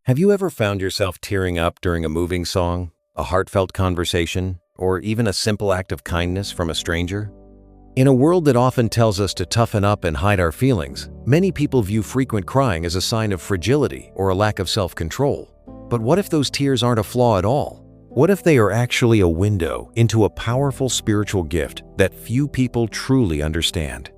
Have you ever found yourself tearing up during a moving song, a heartfelt conversation, or even a simple act of kindness from a stranger? In a world that often tells us to toughen up and hide our feelings, many people view frequent crying as a sign of fragility or a lack of self-control. But what if those tears aren't a flaw at all? What if they are actually a window into a powerful spiritual gift that few people truly understand?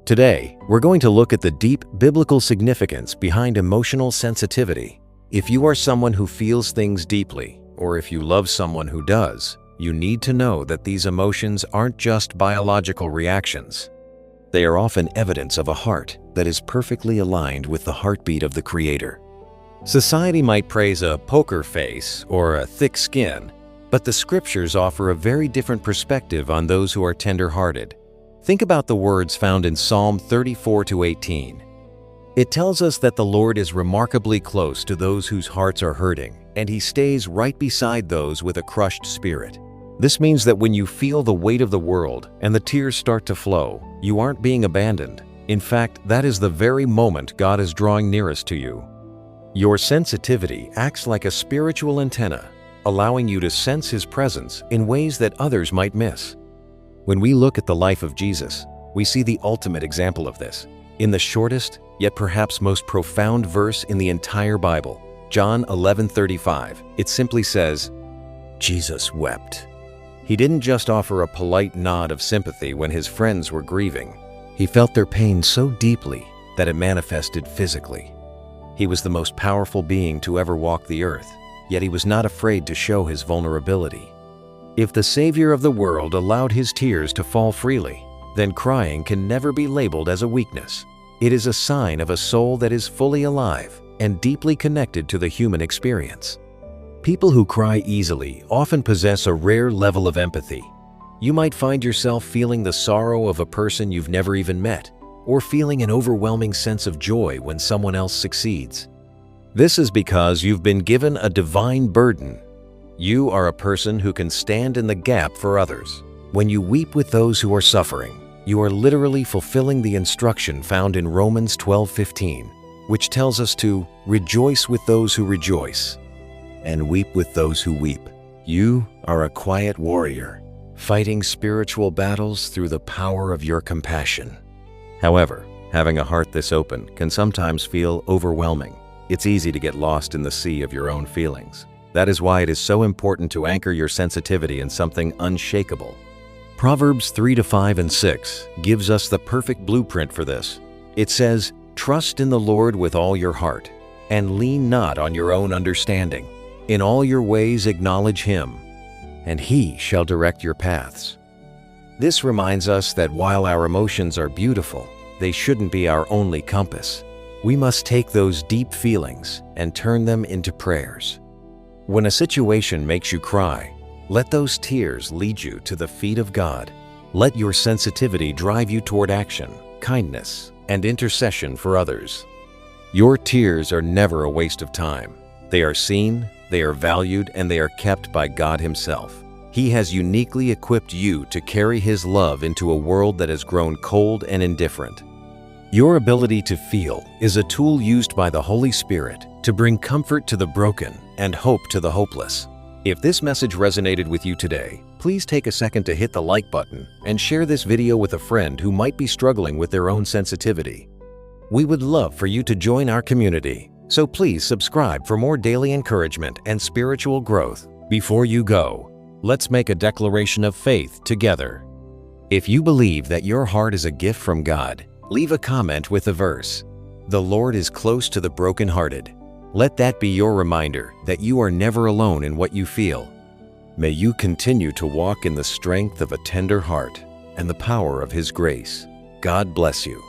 Today, we're going to look at the deep biblical significance behind emotional sensitivity. If you are someone who feels things deeply, or if you love someone who does, you need to know that these emotions aren't just biological reactions. They are often evidence of a heart that is perfectly aligned with the heartbeat of the Creator. Society might praise a poker face or a thick skin, but the Scriptures offer a very different perspective on those who are tender-hearted. Think about the words found in Psalm 34-18. It tells us that the Lord is remarkably close to those whose hearts are hurting, and He stays right beside those with a crushed spirit. This means that when you feel the weight of the world and the tears start to flow, you aren't being abandoned. In fact, that is the very moment God is drawing nearest to you. Your sensitivity acts like a spiritual antenna, allowing you to sense His presence in ways that others might miss. When we look at the life of Jesus, we see the ultimate example of this. In the shortest, yet perhaps most profound verse in the entire Bible, John 11:35, it simply says, "Jesus wept." He didn't just offer a polite nod of sympathy when His friends were grieving. He felt their pain so deeply that it manifested physically. He was the most powerful being to ever walk the earth, yet He was not afraid to show His vulnerability. If the Savior of the world allowed His tears to fall freely, then crying can never be labeled as a weakness. It is a sign of a soul that is fully alive and deeply connected to the human experience. People who cry easily often possess a rare level of empathy. You might find yourself feeling the sorrow of a person you've never even met, or feeling an overwhelming sense of joy when someone else succeeds. This is because you've been given a divine burden. You are a person who can stand in the gap for others. When you weep with those who are suffering, you are literally fulfilling the instruction found in Romans 12:15, which tells us to rejoice with those who rejoice and weep with those who weep. You are a quiet warrior, fighting spiritual battles through the power of your compassion. However, having a heart this open can sometimes feel overwhelming. It's easy to get lost in the sea of your own feelings. That is why it is so important to anchor your sensitivity in something unshakable. Proverbs 3-5 and 6 gives us the perfect blueprint for this. It says, "Trust in the Lord with all your heart, and lean not on your own understanding. In all your ways acknowledge Him, and He shall direct your paths." This reminds us that while our emotions are beautiful, they shouldn't be our only compass. We must take those deep feelings and turn them into prayers. When a situation makes you cry, let those tears lead you to the feet of God. Let your sensitivity drive you toward action, kindness, and intercession for others. Your tears are never a waste of time. They are seen, they are valued, and they are kept by God Himself. He has uniquely equipped you to carry His love into a world that has grown cold and indifferent. Your ability to feel is a tool used by the Holy Spirit to bring comfort to the broken and hope to the hopeless. If this message resonated with you today, please take a second to hit the like button and share this video with a friend who might be struggling with their own sensitivity. We would love for you to join our community, so please subscribe for more daily encouragement and spiritual growth. Before you go, let's make a declaration of faith together. If you believe that your heart is a gift from God, leave a comment with the verse, "The Lord is close to the brokenhearted." Let that be your reminder that you are never alone in what you feel. May you continue to walk in the strength of a tender heart and the power of His grace. God bless you.